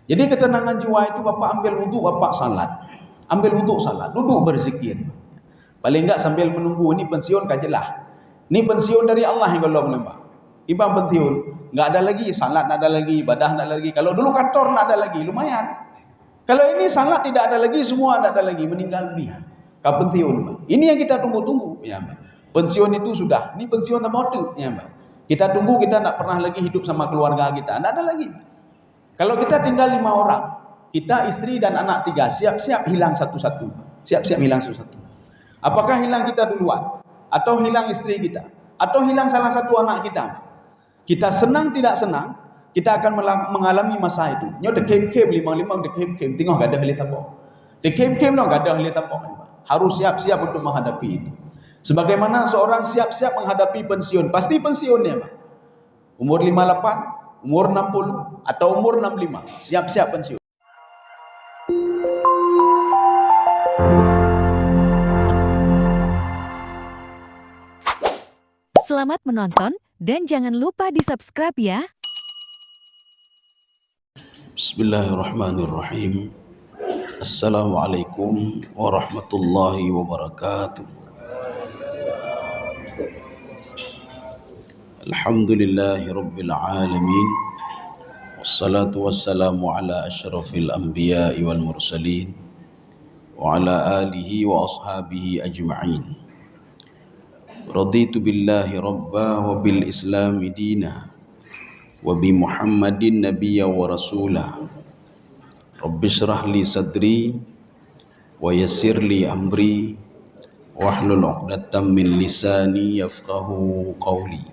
Jadi ketenangan jiwa itu bapak ambil wudhu, bapak salat. Ambil wudhu salat, duduk berzikir. Paling enggak sambil menunggu, ini pensiun kajelah. Ini pensiun dari Allah yang Allah melembah. Ibang pensiun, enggak ada lagi, salat enggak ada lagi, ibadah enggak ada lagi. Kalau dulu kantor enggak ada lagi, lumayan. Kalau ini salat tidak ada lagi, semua enggak ada lagi, meninggal dunia. Kau pensiun. Ini yang kita tunggu-tunggu, ya Mbak. Pensiun itu sudah, ini pensiun tamat, ya Mbak. Kita tunggu, kita enggak pernah lagi hidup sama keluarga kita, enggak ada lagi. Kalau kita tinggal 5 orang, kita istri dan anak 3, siap-siap hilang satu-satu. Siap-siap hilang satu-satu. Apakah hilang kita duluan? Atau hilang istri kita? Atau hilang salah satu anak kita? Kita senang tidak senang, kita akan mengalami masa itu. Nyo de kem-kem, limang-limang de kem-kem, tengok gak ada heli tapok. De kem-kem no gak ada heli tapok. Harus siap-siap untuk menghadapi itu. Sebagaimana seorang siap-siap menghadapi pensiun, pasti pensiunnya, Pak. Umur 58, umur 60, atau umur 65, siap-siap pensiun. Selamat menonton dan jangan lupa di-subscribe ya. Bismillahirrahmanirrahim. Assalamualaikum warahmatullahi wabarakatuh. Alhamdulillahi rabbil alamin. Wassalatu wassalamu ala asyrafil anbiya'i wal mursalin wa ala alihi wa ashabihi ajma'in. Raditu billahi rabba wa bil islami dina wa bi muhammadin nabiyya wa rasulah. Rabbi shrah li sadri wa yassir li amri wahlul 'uqdatam min lisani yafqahu qawli.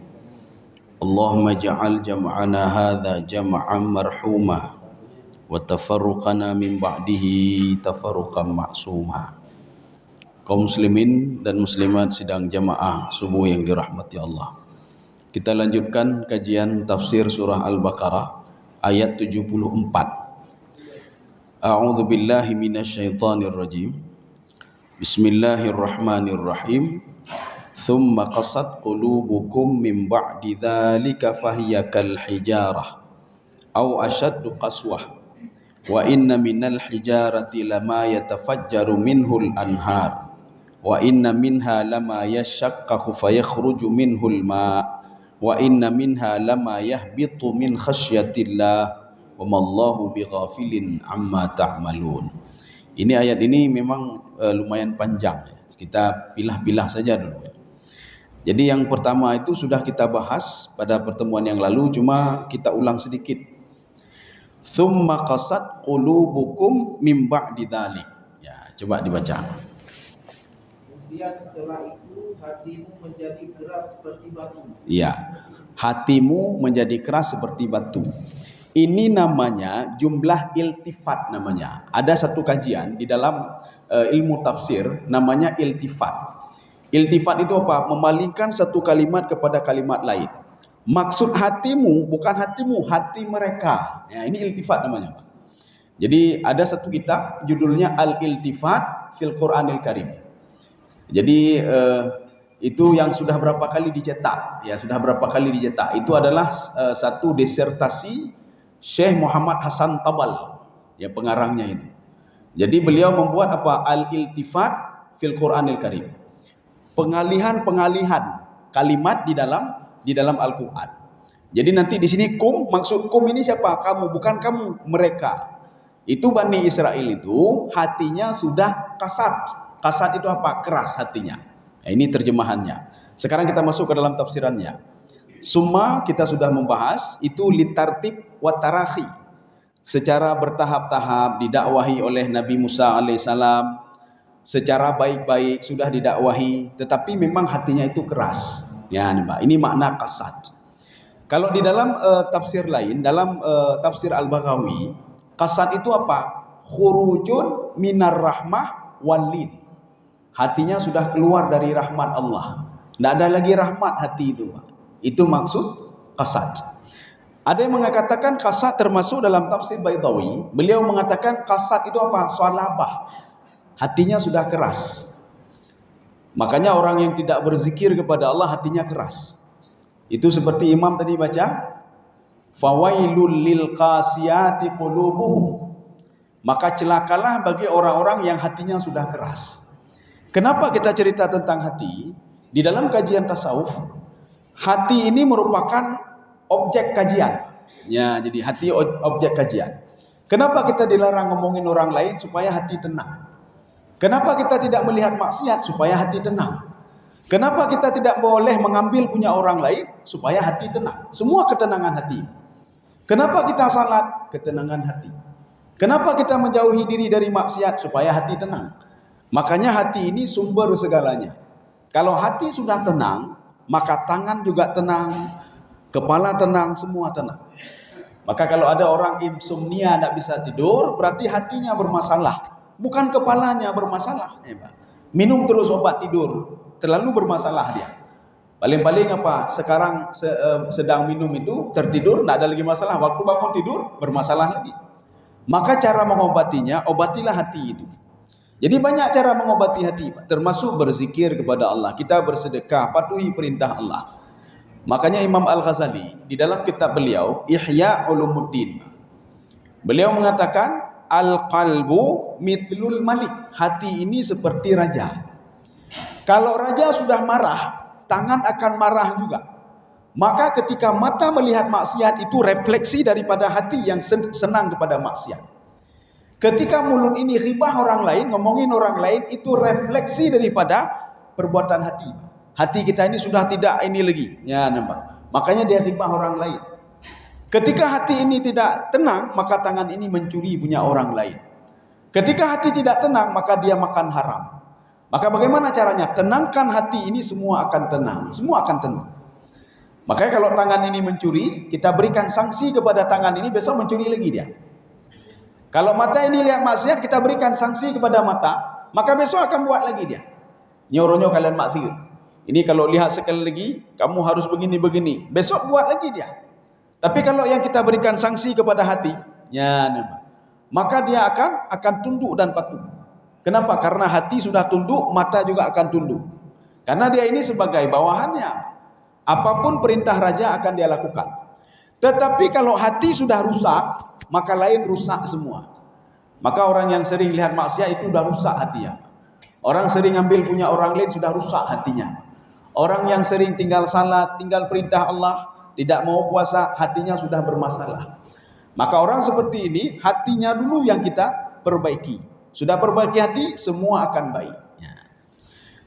Allahumma ja'al jam'ana hadza jam'an marhuma wa tafarruqana min ba'dihi tafarruqan ma'suma. Kaum muslimin dan muslimat sidang jamaah subuh yang dirahmati Allah. Kita lanjutkan kajian tafsir surah Al-Baqarah ayat 74. A'udzu billahi minasyaitonir rajim. Bismillahirrahmanirrahim. Thumma qasat qulubukum min ba'di dzalika fahiya kal hijarah aw ashaddu qaswah wa inna minal hijarati lama yatafajjaru minhul anhar wa inna minha lama yashaqqaqu fayakhruju minhul ma' wa inna minha lama yahbitu min khasyatillah wa mallahu bighafilin amma ta'malun. Ini ayat ini memang lumayan panjang. Kita pilah-pilah saja dulu ya. Jadi yang pertama itu sudah kita bahas pada pertemuan yang lalu, cuma kita ulang sedikit. Tsumma qasat qulubukum mim ba'di dzalik. Ya, coba dibaca. Kemudian setelah itu hatimu menjadi keras seperti batu. Ya, hatimu menjadi keras seperti batu. Ini namanya jumlah iltifat namanya. Ada satu kajian di dalam ilmu tafsir namanya iltifat. Iltifat itu apa? Memalingkan satu kalimat kepada kalimat lain. Maksud hatimu bukan hatimu, hati mereka. Ya, ini iltifat namanya, Pak. Jadi ada satu kitab judulnya Al-Iltifat fil Qur'anil Karim. Jadi itu yang sudah berapa kali dicetak? Ya, sudah berapa kali dicetak? Itu adalah satu disertasi Syekh Muhammad Hasan Tabal, ya pengarangnya itu. Jadi beliau membuat apa? Al-Iltifat fil Qur'anil Karim. Pengalihan-pengalihan kalimat di dalam Al-Qur'an. Jadi nanti di sini kum, maksud kum ini siapa? Kamu, bukan kamu, mereka. Itu Bani Israel itu hatinya sudah kasat. Kasat itu apa? Keras hatinya. Nah, ini terjemahannya. Sekarang kita masuk ke dalam tafsirannya. Summa kita sudah membahas itu litartib wa tarakhi. Secara bertahap-tahap didakwahi oleh Nabi Musa alaihissalam. Secara baik-baik sudah didakwahi, tetapi memang hatinya itu keras. Ya, ini makna kasat. Kalau di dalam tafsir lain, dalam tafsir Al-Baghawi, kasat itu apa? Khurujun minar rahmah walid. Hatinya sudah keluar dari rahmat Allah. Tidak ada lagi rahmat hati itu. Itu maksud kasat. Ada yang mengatakan kasat termasuk dalam tafsir Baydawi. Beliau mengatakan kasat itu apa? Salabah. Hatinya sudah keras. Makanya orang yang tidak berzikir kepada Allah hatinya keras. Itu seperti imam tadi baca. Fawailul lil qasiyati qulubuhum. Maka celakalah bagi orang-orang yang hatinya sudah keras. Kenapa kita cerita tentang hati? Di dalam kajian tasawuf, hati ini merupakan objek kajian. Ya, jadi hati objek kajian. Kenapa kita dilarang ngomongin orang lain? Supaya hati tenang. Kenapa kita tidak melihat maksiat? Supaya hati tenang. Kenapa kita tidak boleh mengambil punya orang lain? Supaya hati tenang. Semua ketenangan hati. Kenapa kita salat? Ketenangan hati. Kenapa kita menjauhi diri dari maksiat? Supaya hati tenang. Makanya hati ini sumber segalanya. Kalau hati sudah tenang, maka tangan juga tenang, kepala tenang, semua tenang. Maka kalau ada orang insomnia, tidak bisa tidur, berarti hatinya bermasalah. Bukan kepalanya bermasalah. Minum terus obat tidur, terlalu bermasalah dia. Paling-paling apa? Sekarang sedang minum itu, tertidur, tidak ada lagi masalah. Waktu bangun tidur, bermasalah lagi. Maka cara mengobatinya, obatilah hati itu. Jadi banyak cara mengobati hati, termasuk berzikir kepada Allah. Kita bersedekah, patuhi perintah Allah. Makanya Imam Al-Ghazali, di dalam kitab beliau, Ihya Ulumuddin, beliau mengatakan, Al-qalbu mithlul malik. Hati ini seperti raja. Kalau raja sudah marah, tangan akan marah juga. Maka ketika mata melihat maksiat, itu refleksi daripada hati yang senang kepada maksiat. Ketika mulut ini ghibah orang lain, ngomongin orang lain, itu refleksi daripada perbuatan hati. Hati kita ini sudah tidak ini lagi. Ya, nampak. Makanya dia ghibah orang lain. Ketika hati ini tidak tenang, maka tangan ini mencuri punya orang lain. Ketika hati tidak tenang, maka dia makan haram. Maka bagaimana caranya? Tenangkan hati ini, semua akan tenang. Semua akan tenang. Makanya kalau tangan ini mencuri, kita berikan sanksi kepada tangan ini, besok mencuri lagi dia. Kalau mata ini lihat maksiat, kita berikan sanksi kepada mata, maka besok akan buat lagi dia. Nyoronyo kalian maksir. Ini kalau lihat sekali lagi, kamu harus begini-begini. Besok buat lagi dia. Tapi kalau yang kita berikan sanksi kepada hati, ya, maka dia akan tunduk dan patuh. Kenapa? Karena hati sudah tunduk, mata juga akan tunduk. Karena dia ini sebagai bawahannya. Apapun perintah raja akan dia lakukan. Tetapi kalau hati sudah rusak, maka lain rusak semua. Maka orang yang sering lihat maksiat itu sudah rusak hatinya. Orang sering ambil punya orang lain sudah rusak hatinya. Orang yang sering tinggal salat, tinggal perintah Allah, tidak mau puasa, hatinya sudah bermasalah. Maka orang seperti ini, hatinya dulu yang kita perbaiki. Sudah perbaiki hati, semua akan baik. Ya.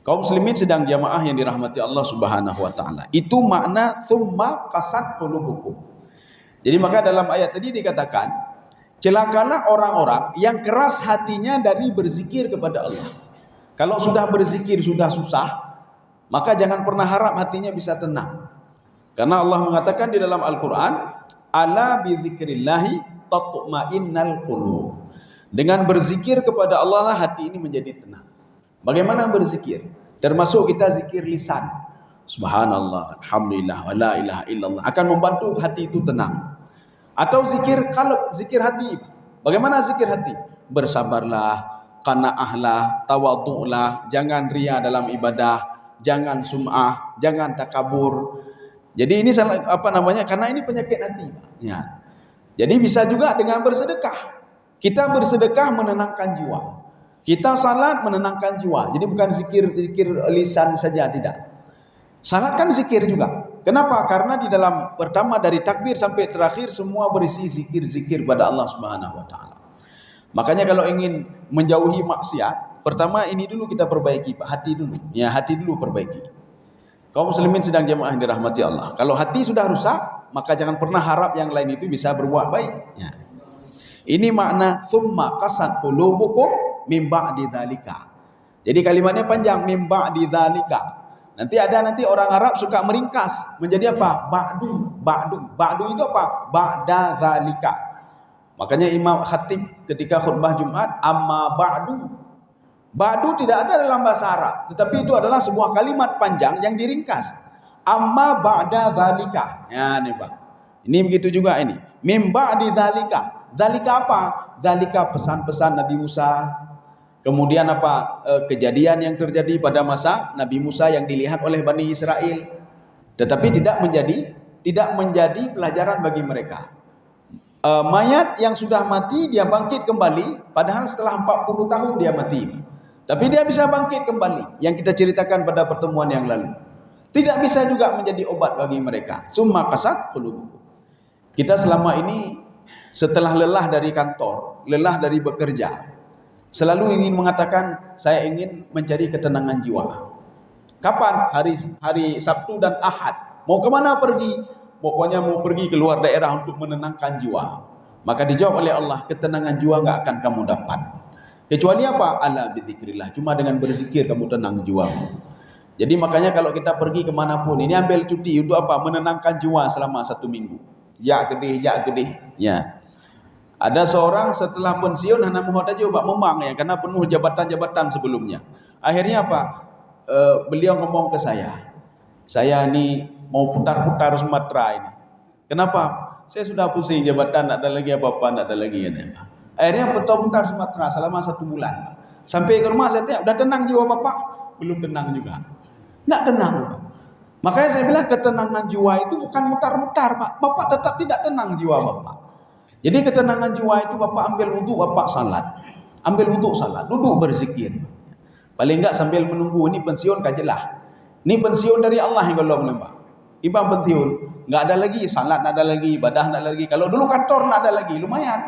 Kaum muslimin sedang jamaah yang dirahmati Allah Subhanahu wa taala. Itu makna tsumma qasat qulubukum. Jadi maka dalam ayat tadi dikatakan, celakalah orang-orang yang keras hatinya dari berzikir kepada Allah. Kalau sudah berzikir sudah susah, maka jangan pernah harap hatinya bisa tenang. Karena Allah mengatakan di dalam Al-Quran, ala bizikrillahi tatma'innal qulub. Dengan berzikir kepada Allah lah hati ini menjadi tenang. Bagaimana berzikir? Termasuk kita zikir lisan. Subhanallah, alhamdulillah, wa la ilaha illallah. Akan membantu hati itu tenang. Atau zikir qalb, zikir hati. Bagaimana zikir hati? Bersabarlah, qanaahlah, tawadhu'lah, jangan riya dalam ibadah, jangan sum'ah, jangan takabur. Jadi ini karena ini penyakit hati. Ya. Jadi bisa juga dengan bersedekah. Kita bersedekah menenangkan jiwa. Kita salat menenangkan jiwa. Jadi bukan zikir lisan saja, tidak. Salat kan zikir juga. Kenapa? Karena di dalam pertama dari takbir sampai terakhir semua berisi zikir-zikir pada Allah Subhanahu wa taala. Makanya kalau ingin menjauhi maksiat, pertama ini dulu kita perbaiki, hati dulu. Ya, hati dulu perbaiki. Kaum muslimin sedang jemaah yang dirahmati Allah. Kalau hati sudah rusak, maka jangan pernah harap yang lain itu bisa berbuat baik. Ya. Ini makna tsumma qasat qulubukum mim ba'di dzalika. Jadi kalimatnya panjang, mim ba'di dzalika. Nanti orang Arab suka meringkas menjadi apa? Ba'du itu apa? Ba'da dzalika. Makanya Imam Khatib ketika khutbah Jumat, amma ba'du. Ba'du tidak ada dalam bahasa Arab, tetapi itu adalah sebuah kalimat panjang yang diringkas. Amma ba'da dzalika. Ya, nih Pak. Ini begitu juga ini. Mim ba'di dzalika. Dzalika apa? Dzalika pesan-pesan Nabi Musa. Kemudian apa? Kejadian yang terjadi pada masa Nabi Musa yang dilihat oleh Bani Israel. Tetapi tidak menjadi tidak menjadi pelajaran bagi mereka. Mayat yang sudah mati dia bangkit kembali, padahal setelah 40 tahun dia mati. Tapi dia bisa bangkit kembali, yang kita ceritakan pada pertemuan yang lalu. Tidak bisa juga menjadi obat bagi mereka. Summa qasat qulubukum. Kita selama ini setelah lelah dari kantor, lelah dari bekerja, selalu ingin mengatakan saya ingin mencari ketenangan jiwa. Kapan? Hari Sabtu dan Ahad. Mau kemana pergi? Pokoknya mau pergi keluar daerah untuk menenangkan jiwa. Maka dijawab oleh Allah, ketenangan jiwa enggak akan kamu dapat. Kecuali apa? Ala bidzikrillah. Cuma dengan berzikir kamu tenang jiwamu. Jadi makanya kalau kita pergi kemanapun, ini ambil cuti untuk apa? Menenangkan jiwa selama 1 minggu. Ya gedih. Ya. Ada seorang setelah pensiun hana muhot aja ubak memang ya, karena penuh jabatan-jabatan sebelumnya. Akhirnya apa? Beliau ngomong ke saya ini mau putar-putar Sumatera ini. Kenapa? Saya sudah pusing jabatan, tak ada lagi apa-apa, tak ada lagi. Akhirnya putar-putar Sumatera selama 1 bulan. Sampai ke rumah saya tanya, udah tenang jiwa bapak? Belum tenang juga. Nggak tenang, Pak. Makanya saya bilang ketenangan jiwa itu bukan mutar-mutar, Pak. Bapak tetap tidak tenang jiwa bapak. Jadi ketenangan jiwa itu bapak ambil wudhu, bapak salat. Ambil wudhu salat, duduk berzikir. Paling enggak sambil menunggu, ini pensiun kajelah. Ini pensiun dari Allah yang Allah menembak. Ibang pensiun, enggak ada lagi salat, enggak ada lagi ibadah, enggak ada lagi. Kalau dulu kantor enggak ada lagi, lumayan.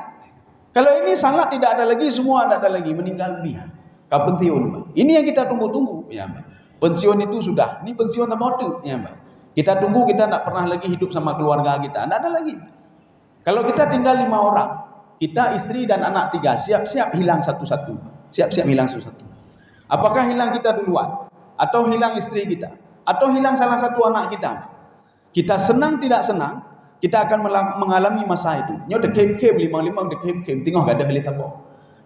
Kalau ini salat tidak ada lagi, semua enggak ada lagi, meninggal dunia. Kau pensiun, Pak. Ini yang kita tunggu-tunggu, ya, Pak. Pensiun itu sudah, ini pensiun sama waktu, ya, Pak. Kita tunggu, kita enggak pernah lagi hidup sama keluarga kita, enggak ada lagi. Kalau kita tinggal 5 orang, kita istri dan anak 3, siap-siap hilang satu-satu. Siap-siap hilang satu-satu. Apakah hilang kita duluan? Atau hilang istri kita? Atau hilang salah satu anak kita? Kita senang tidak senang, kita akan mengalami masa itu. Nyo de kem-kem 55 de kem-kem tengok gak ada hal apa.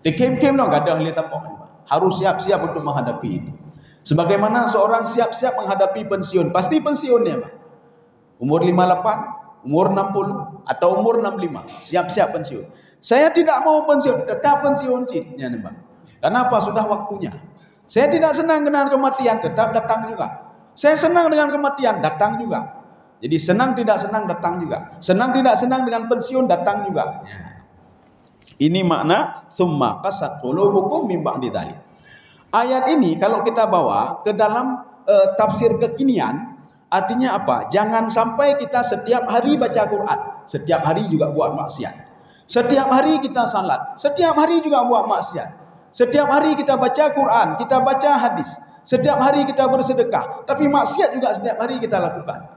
De kem-kem no gak ada hal apa. Harus siap-siap untuk menghadapi itu. Sebagaimana seorang siap-siap menghadapi pensiun, pasti pensiunnya, Pak. Umur 58, umur 60 atau umur 65, siap-siap pensiun. Saya tidak mau pensiun, tetap pensiun citnya, Pak. Kenapa? Sudah waktunya. Saya tidak senang dengan kematian, tetap datang juga. Saya senang dengan kematian, datang juga. Jadi senang tidak senang datang juga. Senang tidak senang dengan pensiun datang juga. Ya. Ini makna summa qasat qulubukum min ba'di dzalik. Ayat ini kalau kita bawa ke dalam tafsir kekinian, artinya apa? Jangan sampai kita setiap hari baca Quran, setiap hari juga buat maksiat. Setiap hari kita salat, setiap hari juga buat maksiat. Setiap hari kita baca Quran, kita baca hadis. Setiap hari kita bersedekah, tapi maksiat juga setiap hari kita lakukan.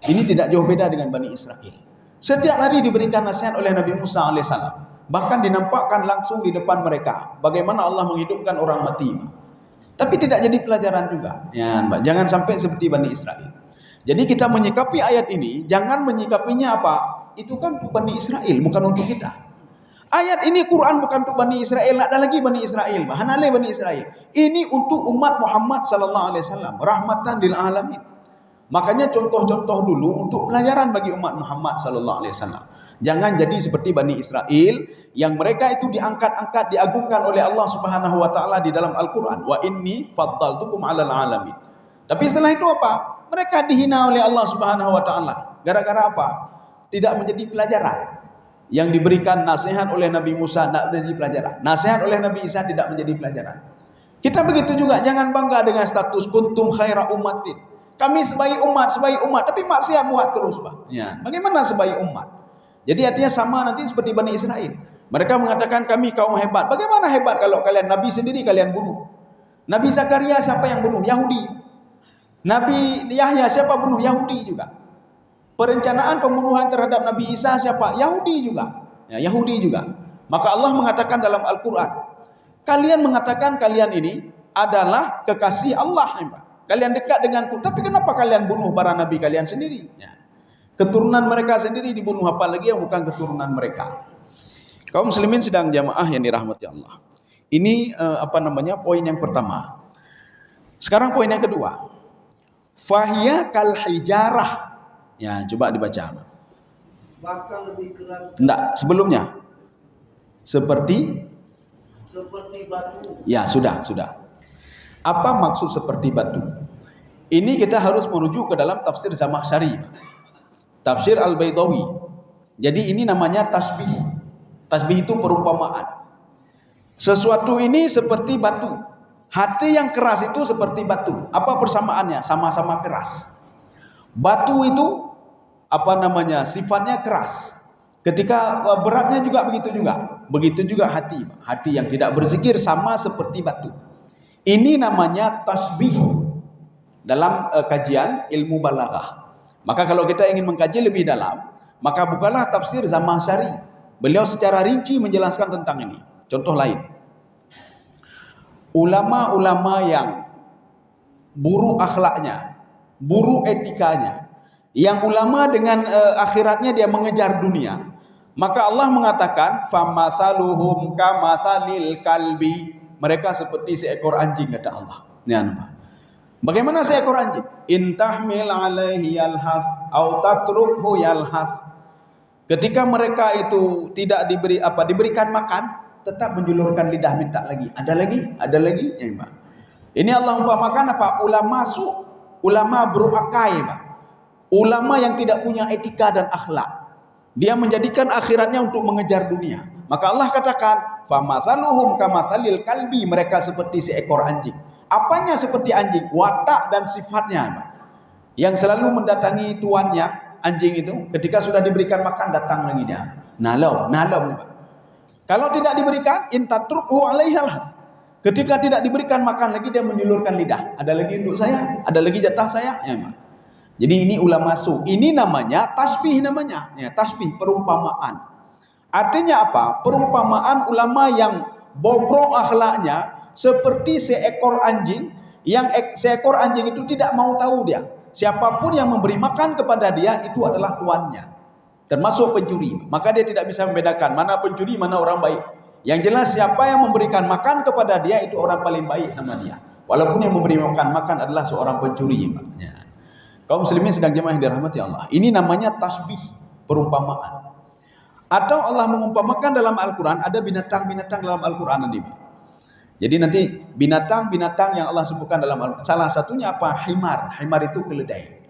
Ini tidak jauh beda dengan Bani Israel. Setiap hari diberikan nasihat oleh Nabi Musa alaihissalam. Bahkan dinampakkan langsung di depan mereka bagaimana Allah menghidupkan orang mati. Tapi tidak jadi pelajaran juga. Ya, Mbak. Jangan sampai seperti Bani Israel. Jadi kita menyikapi ayat ini, jangan menyikapinya apa? Itu kan untuk Bani Israel, bukan untuk kita. Ayat ini Quran bukan untuk Bani Israel, ada lagi Bani Israel, hanale Bani Israel. Ini untuk umat Muhammad sallallahu alaihi wasallam, rahmatan lil alamin. Makanya contoh-contoh dulu untuk pelajaran bagi umat Muhammad sallallahu alaihi wasallam. Jangan jadi seperti Bani Israel yang mereka itu diangkat-angkat, diagungkan oleh Allah Subhanahu wa taala di dalam Al-Qur'an. Wa inni faddaltukum 'alal alamin. Tapi setelah itu apa? Mereka dihina oleh Allah Subhanahu wa taala. Gara-gara apa? Tidak menjadi pelajaran. Yang diberikan nasihat oleh Nabi Musa tidak menjadi pelajaran. Nasihat oleh Nabi Isa tidak menjadi pelajaran. Kita begitu juga, jangan bangga dengan status kuntum khaira ummatin. Kami sebaik umat, tapi maksiat buat terus, Pak. Ya, bagaimana sebaik umat? Jadi artinya sama nanti seperti Bani Israel. Mereka mengatakan kami kaum hebat. Bagaimana hebat kalau kalian Nabi sendiri kalian bunuh? Nabi Zakaria siapa yang bunuh? Yahudi. Nabi Yahya siapa bunuh? Yahudi juga. Perencanaan pembunuhan terhadap Nabi Isa siapa? Yahudi juga. Ya, Yahudi juga. Maka Allah mengatakan dalam Al-Quran, kalian mengatakan kalian ini adalah kekasih Allah. Kalian dekat denganku. Tapi kenapa kalian bunuh para nabi kalian sendiri? Ya. Keturunan mereka sendiri dibunuh, apalagi yang bukan keturunan mereka. Kaum muslimin sedang jamaah yang dirahmati Allah. Ini poin yang pertama. Sekarang poin yang kedua. Fahiya kal hijarah. Ya, coba dibaca. Bahkan lebih keras. Enggak, sebelumnya. Seperti batu. Ya, sudah. Apa maksud seperti batu? Ini kita harus merujuk ke dalam tafsir Zamakhsyari. Tafsir Al-Baydawi. Jadi ini namanya tasbih. Tasbih itu perumpamaan. Sesuatu ini seperti batu. Hati yang keras itu seperti batu. Apa persamaannya? Sama-sama keras. Batu itu sifatnya keras. Ketika beratnya juga begitu juga. Begitu juga hati. Hati yang tidak berzikir sama seperti batu. Ini namanya tasbih dalam kajian ilmu balaghah. Maka kalau kita ingin mengkaji lebih dalam, maka bukalah tafsir Zamakhsyari. Beliau secara rinci menjelaskan tentang ini. Contoh lain. Ulama-ulama yang buruk akhlaknya, buruk etikanya, yang ulama dengan akhiratnya dia mengejar dunia, maka Allah mengatakan famathaluhum kamathalil kalbi, mereka seperti seekor anjing, kata Allah. Ya, nampak. Bagaimana seekor anjing? In tahmil alaihi yalhath au tatrukhu yalhath. Ketika mereka itu tidak diberikan makan, tetap menjulurkan lidah minta lagi. Ada lagi. Ya, Pak. Ini Allah umpamakan apa? Ulama beruakai, Pak. Ulama yang tidak punya etika dan akhlak. Dia menjadikan akhiratnya untuk mengejar dunia. Maka Allah katakan, famathaluhum kamathalil kalbi, mereka seperti seekor anjing. Apanya seperti anjing? Watak dan sifatnya, Pak. Yang selalu mendatangi tuannya, anjing itu, ketika sudah diberikan makan datang lagi dia. Nalau, Pak. Kalau tidak diberikan, intatruhu alaihal hath. Ketika tidak diberikan makan lagi, dia menjulurkan lidah. Ada lagi untuk saya, ada lagi jatah saya. Ya, Pak. Jadi ini ulama su. Ini namanya tasbih namanya. Ya, tasbih perumpamaan. Artinya apa? Perumpamaan ulama yang bobrok akhlaknya seperti seekor anjing, yang seekor anjing itu tidak mau tahu dia. Siapapun yang memberi makan kepada dia itu adalah tuannya. Termasuk pencuri. Maka dia tidak bisa membedakan mana pencuri, mana orang baik. Yang jelas siapa yang memberikan makan kepada dia itu orang paling baik sama dia. Walaupun yang memberi makan adalah seorang pencuri. Ya. Kaum muslimin sedang jemaah yang dirahmati Allah. Ini namanya tasbih, perumpamaan. Atau Allah mengumpamakan dalam Al-Quran, ada binatang-binatang dalam Al-Quran nanti. Jadi nanti binatang-binatang yang Allah sebutkan dalam Al-Quran. Salah satunya apa? Himar. Himar itu keledai.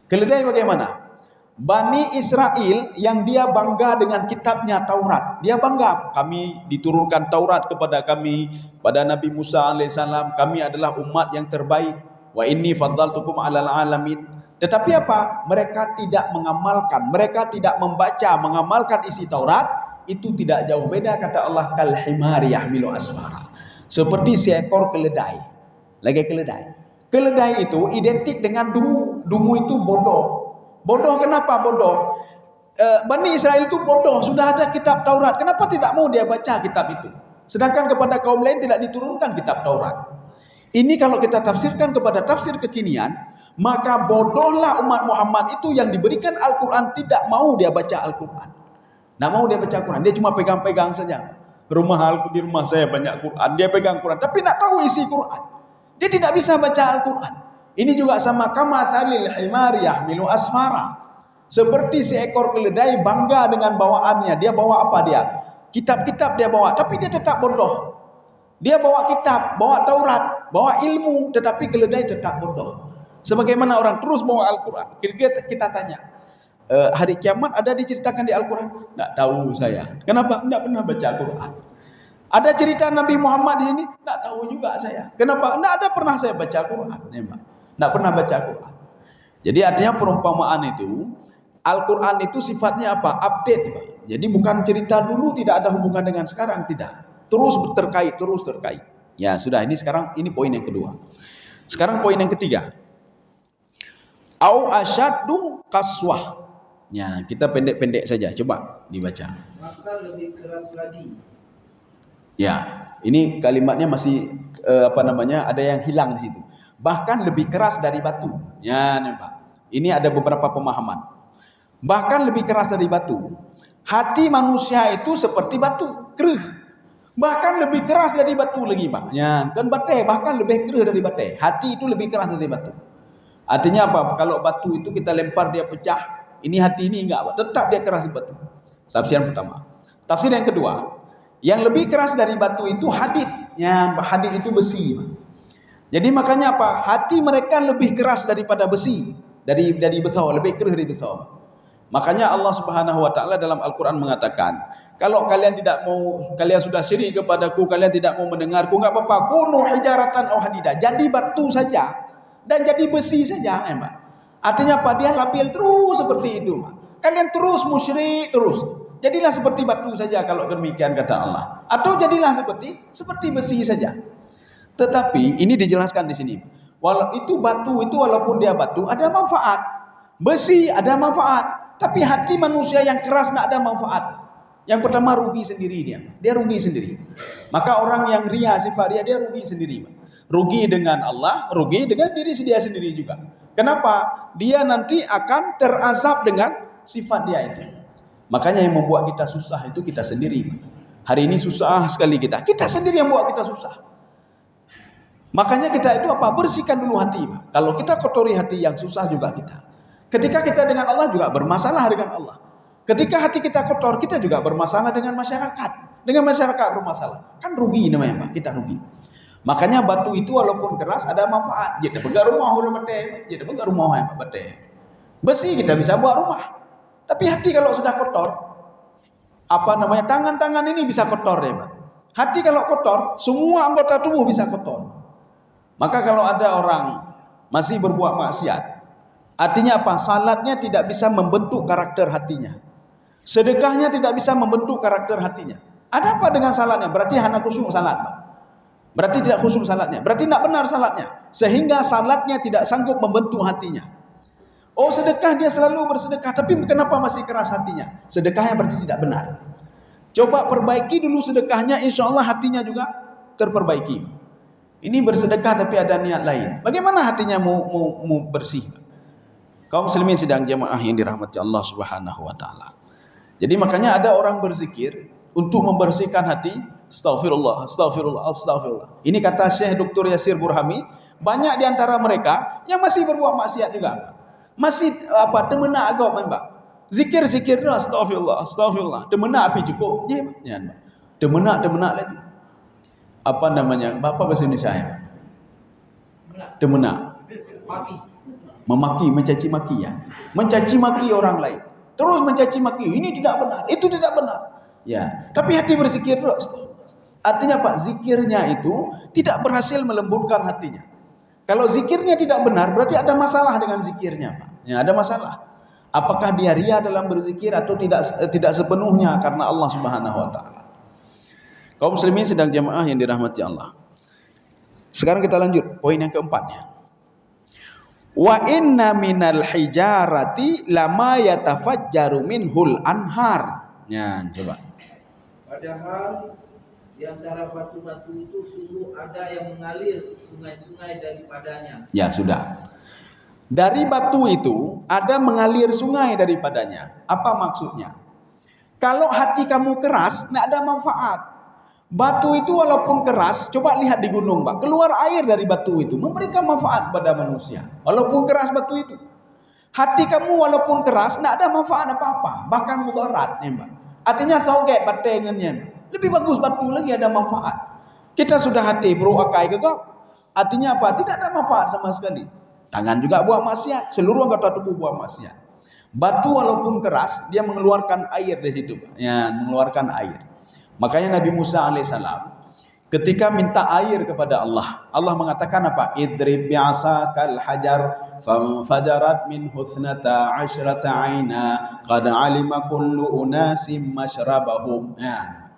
Keledai bagaimana? Bani Israel yang dia bangga dengan kitabnya Taurat. Dia bangga, kami diturunkan Taurat kepada kami, pada Nabi Musa alaihissalam, kami adalah umat yang terbaik. Wa inni faddaltukum 'alal alamin. Tetapi apa? Mereka tidak mengamalkan, mereka tidak membaca, mengamalkan isi Taurat. Itu tidak jauh beda, kata Allah, kal himari yahmilu asfara. Seperti seekor keledai. Lagi keledai. Keledai itu identik dengan dungu. Dungu itu bodoh. Bodoh kenapa bodoh? Bani Israel itu bodoh. Sudah ada kitab Taurat. Kenapa tidak mau dia baca kitab itu? Sedangkan kepada kaum lain tidak diturunkan kitab Taurat. Ini kalau kita tafsirkan kepada tafsir kekinian, maka bodohlah umat Muhammad itu yang diberikan Al-Quran tidak mau dia baca Al-Quran. Tidak mau dia baca Al-Quran. Dia cuma pegang-pegang saja. Di rumah saya banyak Quran. Dia pegang Quran. Tapi tidak tahu isi Quran. Dia tidak bisa baca Al-Quran. Ini juga sama kamathalil himari yahmilu asfara. Seperti seekor keledai bangga dengan bawaannya. Dia bawa apa dia? Kitab-kitab dia bawa, tapi dia tetap bodoh. Dia bawa kitab, bawa Taurat, bawa ilmu, tetapi keledai tetap bodoh. Sebagaimana orang terus bawa Al-Quran. Kira-kira kita tanya, hari kiamat ada diceritakan di Al-Quran? Tak tahu saya. Kenapa? Tidak pernah baca Al-Quran. Ada cerita Nabi Muhammad di sini? Tak tahu juga saya. Kenapa? Tidak ada pernah saya baca Al-Quran. Tidak pernah baca Al-Quran. Jadi artinya perumpamaan itu, Al-Quran itu sifatnya apa? Update. Jadi bukan cerita dulu, tidak ada hubungan dengan sekarang, tidak. Terus terkait. Ya sudah, ini sekarang ini poin yang kedua. Sekarang poin yang ketiga. Au asyaddu qaswah. Ya, kita pendek-pendek saja. Coba dibaca. Maka lebih keras lagi. Ya, ini kalimatnya masih ada yang hilang di situ. Bahkan lebih keras dari batu. Ya, nampak. Ini ada beberapa pemahaman. Bahkan lebih keras dari batu. Hati manusia itu seperti batu, keruh. Bahkan lebih keras dari batu lagi, Pak. Ya, kan batai, bahkan lebih keruh dari batai. Hati itu lebih keras dari batu. Artinya apa? Kalau batu itu kita lempar dia pecah. Ini hati ini enggak, tetap dia keras di batu. Tafsir yang pertama. Tafsir yang kedua, yang lebih keras dari batu itu hadid. Ya, hadid itu besi. Jadi makanya apa? Hati mereka lebih keras daripada besi. Dari besar, lebih keruh dari besar. Makanya Allah Subhanahu wa taala dalam Al-Qur'an mengatakan, kalau kalian tidak mau, kalian sudah syirik kepadaku, kalian tidak mau mendengarku, enggak apa-apa. Kunu hijaratan aw hadida. Jadi batu saja dan jadi besi saja, Pak. Artinya apa? Dia labil terus seperti itu, Pak. Kalian terus musyrik terus. Jadilah seperti batu saja kalau demikian kata Allah. Atau jadilah seperti besi saja. Tetapi ini dijelaskan di sini. Walau itu batu itu walaupun dia batu ada manfaat. Besi ada manfaat. Tapi hati manusia yang keras tidak ada manfaat. Yang pertama rugi sendiri dia. Dia rugi sendiri. Maka orang yang ria sifat dia rugi sendiri. Rugi dengan Allah, rugi dengan diri dia sendiri juga. Kenapa? Dia nanti akan terazab dengan sifat dia itu. Makanya yang membuat kita susah itu kita sendiri. Hari ini susah sekali kita. Kita sendiri yang buat kita susah. Makanya kita itu apa? Bersihkan dulu hati. Kalau kita kotori hati yang susah juga kita. Ketika kita dengan Allah juga bermasalah dengan Allah. Ketika hati kita kotor, kita juga bermasalah dengan masyarakat. Dengan masyarakat bermasalah. Kan rugi namanya, Pak. Kita rugi. Makanya batu itu walaupun keras ada manfaat. Jadi pegang rumah orang bete, jadi pegang rumah yang bete. Besi kita bisa buat rumah. Tapi hati kalau sudah kotor, tangan-tangan ini bisa kotor ya, Pak. Hati kalau kotor, semua anggota tubuh bisa kotor. Maka kalau ada orang masih berbuat maksiat, artinya apa? Salatnya tidak bisa membentuk karakter hatinya. Sedekahnya tidak bisa membentuk karakter hatinya. Ada apa dengan salatnya? Berarti hanya khusyuk salat, Pak. Berarti tidak khusyuk salatnya. Berarti tidak benar salatnya. Sehingga salatnya tidak sanggup membentuk hatinya. Oh, sedekah dia selalu bersedekah, tapi kenapa masih keras hatinya? Sedekahnya berarti tidak benar. Coba perbaiki dulu sedekahnya, insya Allah hatinya juga terperbaiki. Ini bersedekah tapi ada niat lain. Bagaimana hatinya mau bersih? Kaum muslimin sidang jamaah yang dirahmati Allah Subhanahu wa taala. Jadi makanya ada orang berzikir untuk membersihkan hati. Astaghfirullah, astaghfirullah, astaghfirullah. Ini kata Syekh Dr. Yasir Burhami, banyak di antara mereka yang masih berbuat maksiat juga. Masih temena agak Mbak. Zikir-zikir astaghfirullah, astaghfirullah. Temena api cukup. Ya, temena lagi. Apa namanya? Bapak bahasa Indonesia ya? Temena. Memaki, mencaci maki ya. Mencaci maki orang lain. Terus mencaci maki. Ini tidak benar, itu tidak benar. Ya, tapi hati berzikir terus. Artinya Pak, zikirnya itu tidak berhasil melembutkan hatinya. Kalau zikirnya tidak benar, berarti ada masalah dengan zikirnya, Pak. Ya, ada masalah. Apakah dia ria dalam berzikir atau tidak sepenuhnya karena Allah Subhanahu wa taala. Kaum muslimin sedang jamaah yang dirahmati Allah. Sekarang kita lanjut poin yang keempatnya. Wa inna minal hijarati lama yatafajjaru minhul anhar. Ya, coba. Padahal di antara batu-batu itu sungguh ada yang mengalir sungai-sungai daripadanya. Ya, sudah. Dari batu itu ada mengalir sungai daripadanya. Apa maksudnya? Kalau hati kamu keras, tidak ada manfaat. Batu itu walaupun keras, coba lihat di gunung, Pak. Keluar air dari batu itu, memberikan manfaat pada manusia. Walaupun keras batu itu. Hati kamu walaupun keras, tidak ada manfaat apa-apa. Bahkan mudarat, ya, Pak. Artinya sauget batengannya. Lebih bagus batu lagi ada manfaat. Kita sudah hati bro akai gegap. Artinya apa? Tidak ada manfaat sama sekali. Tangan juga buat maksiat, seluruh anggota tubuh buat maksiat. Batu walaupun keras, dia mengeluarkan air dari situ, ya, mengeluarkan air. Makanya Nabi Musa alaihissalam ketika minta air kepada Allah, Allah mengatakan apa? Idrib bi'asakal hajar fanfajarat min huthnata asyrata aina qad alima kullu unasim mashrabahum. Ya.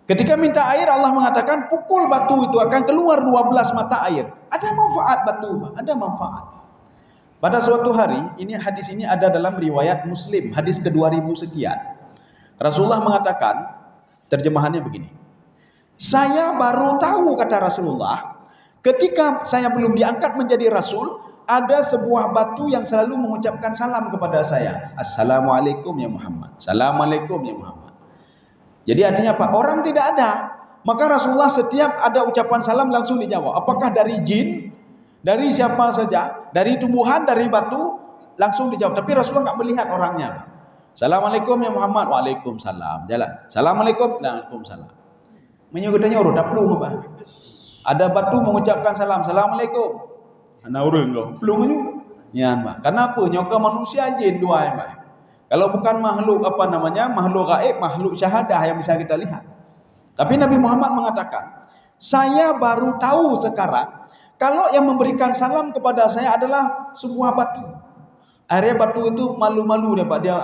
Ketika minta air Allah mengatakan pukul batu itu akan keluar 12 mata air. Ada manfaat batu, ada manfaat. Pada suatu hari, hadis ini ada dalam riwayat Muslim, hadis ke-2000 sekian. Rasulullah mengatakan, terjemahannya begini. Saya baru tahu, kata Rasulullah, ketika saya belum diangkat menjadi Rasul, ada sebuah batu yang selalu mengucapkan salam kepada saya. Assalamualaikum ya Muhammad. Assalamualaikum ya Muhammad. Jadi artinya apa? Orang tidak ada. Maka Rasulullah setiap ada ucapan salam langsung dijawab. Apakah dari jin, dari siapa saja, dari tumbuhan, dari batu, langsung dijawab. Tapi Rasulullah nggak melihat orangnya. Assalamualaikum ya Muhammad. Waalaikumsalam. Jalan. Assalamualaikum. Waalaikumsalam. Menyebutnya urut daplung apa? Ada batu mengucapkan salam. Assalamualaikum. Ana urung lo. Plung itu. Ya, Mbak. Kenapa? Nyoka manusia jin dua, Mbak. Kalau bukan makhluk makhluk gaib, makhluk syahadah yang bisa kita lihat. Tapi Nabi Muhammad mengatakan, saya baru tahu sekarang kalau yang memberikan salam kepada saya adalah sebuah batu. Akhirnya batu itu malu-malu dia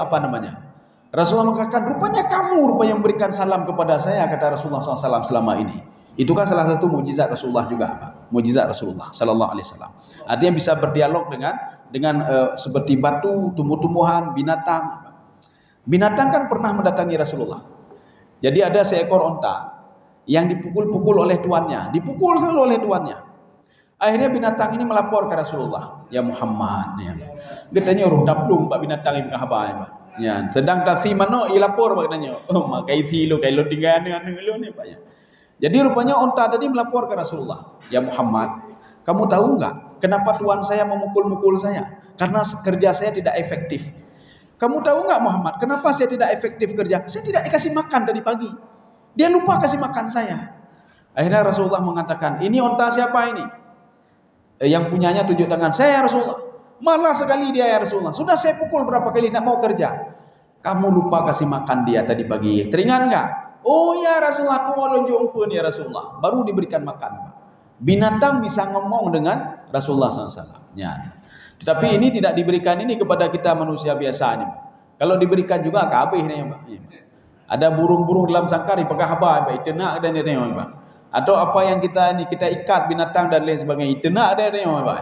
Rasulullah mengatakan, rupanya kamu yang memberikan salam kepada saya, kata Rasulullah SAW selama ini. Itu kan salah satu mukjizat Rasulullah juga, mukjizat Rasulullah sallallahu alaihi wasallam. Artinya bisa berdialog dengan seperti batu, tumbuh-tumbuhan, binatang. Binatang kan pernah mendatangi Rasulullah. Jadi ada seekor onta yang dipukul-pukul oleh tuannya, dipukul selalu oleh tuannya. Akhirnya binatang ini melapor ke Rasulullah, ya Muhammad, ya. Katanya roh daplung pak binatang ini khabar, ya. Sedang tasi mano ilapor katanya. Oh, makai thilo kai lo tinggal anu ni pak ya. Jadi rupanya onta tadi melapor ke Rasulullah, ya Muhammad, kamu tahu enggak kenapa tuan saya memukul-mukul saya? Karena kerja saya tidak efektif. Kamu tahu enggak Muhammad, kenapa saya tidak efektif kerja? Saya tidak dikasih makan dari pagi. Dia lupa kasih makan saya. Akhirnya Rasulullah mengatakan, ini onta siapa ini? Yang punyanya 7 tangan. Saya, ya Rasulullah. Malah sekali dia, ya Rasulullah. Sudah saya pukul berapa kali, nak mau kerja. Kamu lupa kasih makan dia tadi pagi. Teringat enggak? Oh ya Rasulullah, aku mau lonjong pun ya Rasulullah. Baru diberikan makan. Binatang bisa ngomong dengan Rasulullah SAW. Ya. Tetapi ini tidak diberikan ini kepada kita manusia biasa ini. Kalau diberikan juga kabeh ini, Pak. Ada burung-burung dalam sangkar, pakai apa? Itu nak dan ini, Pak. Atau apa yang kita ikat binatang dan lain sebagainya. Itu nak dan ini, Pak.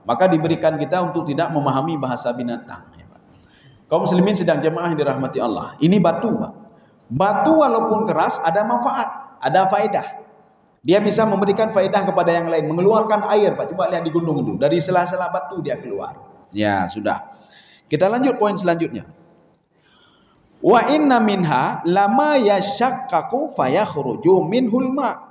Maka diberikan kita untuk tidak memahami bahasa binatang. Kaum muslimin sedang jemaah yang dirahmati Allah. Ini batu, Pak. Batu walaupun keras ada manfaat, ada faedah. Dia bisa memberikan faedah kepada yang lain, mengeluarkan air, Pak. Coba lihat di gunung itu, dari sela-sela batu dia keluar. Ya, sudah. Kita lanjut poin selanjutnya. Wa inna minha lama yashaqqaqu fayakhruju minhul ma.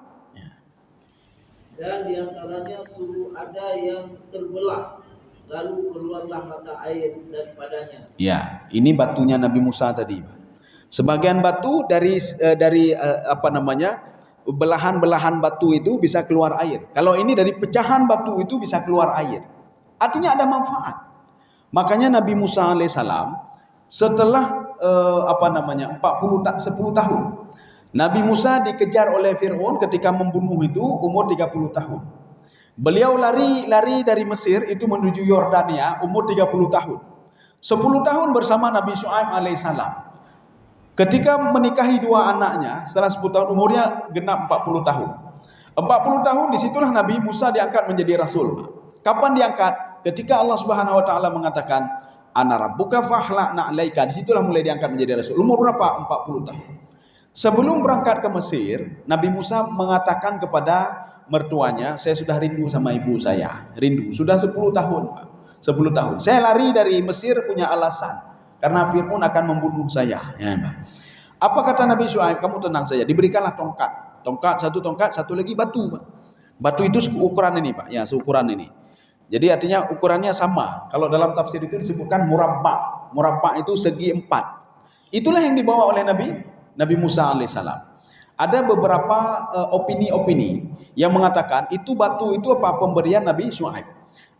Dan di antaranya sungguh ada yang terbelah, lalu keluarlah mata air daripadanya. Ya, ini batunya Nabi Musa tadi, Pak. Sebagian batu dari belahan-belahan batu itu bisa keluar air. Kalau ini dari pecahan batu itu bisa keluar air. Artinya ada manfaat. Makanya Nabi Musa alaihissalam setelah 10 tahun. Nabi Musa dikejar oleh Fir'aun ketika membunuh itu umur 30 tahun. Beliau lari dari Mesir itu menuju Yordania umur 30 tahun. 10 tahun bersama Nabi Syuaib alaihissalam. Ketika menikahi 2 anaknya, setelah 10 tahun umurnya genap 40 tahun. 40 tahun disitulah Nabi Musa diangkat menjadi Rasul. Kapan diangkat? Ketika Allah Subhanahu Wa Taala mengatakan, Ana rabbuka fahla'na 'alaika. Disitulah mulai diangkat menjadi Rasul. Umur berapa? 40 tahun. Sebelum berangkat ke Mesir, Nabi Musa mengatakan kepada mertuanya, saya sudah rindu sama ibu saya. Rindu. Sudah 10 tahun, Pak. 10 tahun. Saya lari dari Mesir punya alasan. Karena Fir'aun akan membunuh saya. Ya, apa kata Nabi Syuaib? Kamu tenang saja. Diberikanlah tongkat. Tongkat, satu lagi batu. Pak. Batu itu seukuran ini, Pak. Ya, seukuran ini. Jadi artinya ukurannya sama. Kalau dalam tafsir itu disebutkan murabba. Murabba itu segi 4. Itulah yang dibawa oleh Nabi Musa alaihissalam. Ada beberapa opini-opini yang mengatakan itu batu itu apa? Pemberian Nabi Syuaib.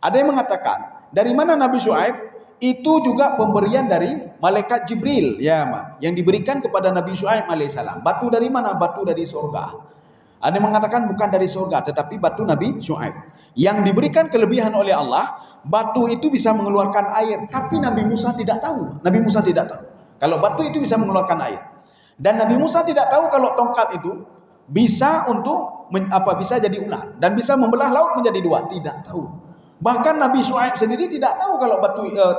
Ada yang mengatakan dari mana Nabi Syuaib? Itu juga pemberian dari malaikat Jibril, ya, yang diberikan kepada Nabi Syuaib alaihissalam. Batu dari mana? Batu dari surga. Ada yang mengatakan bukan dari surga, tetapi batu Nabi Syuaib. Yang diberikan kelebihan oleh Allah, batu itu bisa mengeluarkan air. Tapi Nabi Musa tidak tahu. Nabi Musa tidak tahu kalau batu itu bisa mengeluarkan air. Dan Nabi Musa tidak tahu kalau tongkat itu bisa bisa jadi ular dan bisa membelah laut menjadi 2. Tidak tahu. Bahkan Nabi Syuaib sendiri tidak tahu kalau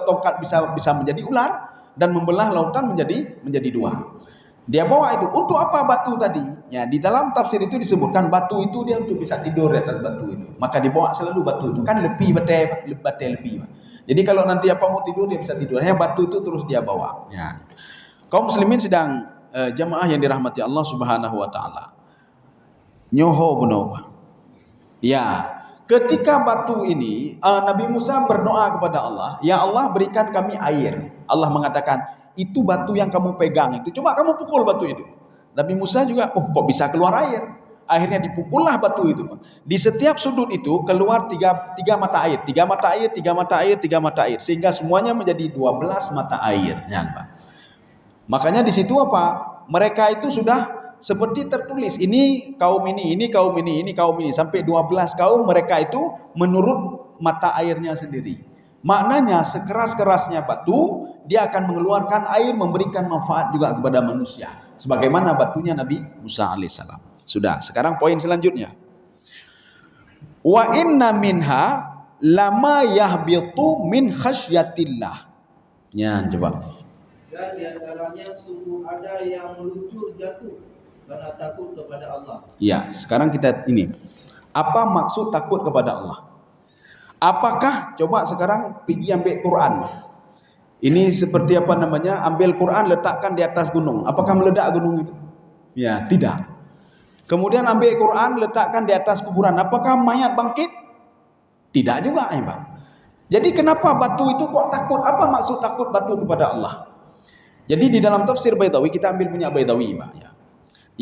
tongkat bisa menjadi ular dan membelah lautan menjadi 2. Dia bawa itu. Untuk apa batu tadi? Ya, di dalam tafsir itu disebutkan batu itu dia untuk bisa tidur di atas batu itu. Maka dibawa selalu batu itu. Kan lebih lebih. Jadi kalau nanti apa mau tidur dia bisa tidur. Ya, batu itu terus dia bawa. Ya. Kaum muslimin sedang jamaah yang dirahmati Allah Subhanahu Wa Taala. Nyoho bunoh. Ya. Ketika batu ini, Nabi Musa berdoa kepada Allah, ya Allah berikan kami air. Allah mengatakan, itu batu yang kamu pegang itu, coba kamu pukul batu itu. Nabi Musa juga, kok bisa keluar air? Akhirnya dipukullah batu itu, Pak. Di setiap sudut itu keluar tiga mata air, tiga mata air, tiga mata air, tiga mata air, sehingga semuanya menjadi 12 mata air, ya, Pak. Makanya di situ apa? Mereka itu sudah seperti tertulis, ini kaum ini kaum ini kaum ini, sampai 12 kaum. Mereka itu menurut mata airnya sendiri. Maknanya sekeras-kerasnya batu, dia akan mengeluarkan air, memberikan manfaat juga kepada manusia. Sebagaimana batunya Nabi Musa alaihissalam. Sudah, sekarang poin selanjutnya. Wa inna minha lama yahbitu min khasyatillah. Ya, coba. Dan di antaranya sungguh ada yang meluncur jatuh karena takut kepada Allah. Ya, sekarang kita ini. Apa maksud takut kepada Allah? Apakah, coba sekarang pergi ambil Quran. Ini seperti apa namanya? Ambil Quran, letakkan di atas gunung. Apakah meledak gunung itu? Ya, tidak. Kemudian ambil Quran, letakkan di atas kuburan. Apakah mayat bangkit? Tidak juga, ya, Pak. Jadi kenapa batu itu kok takut? Apa maksud takut batu kepada Allah? Jadi di dalam tafsir Baitawi, kita ambil punya Baitawi, Pak, ya.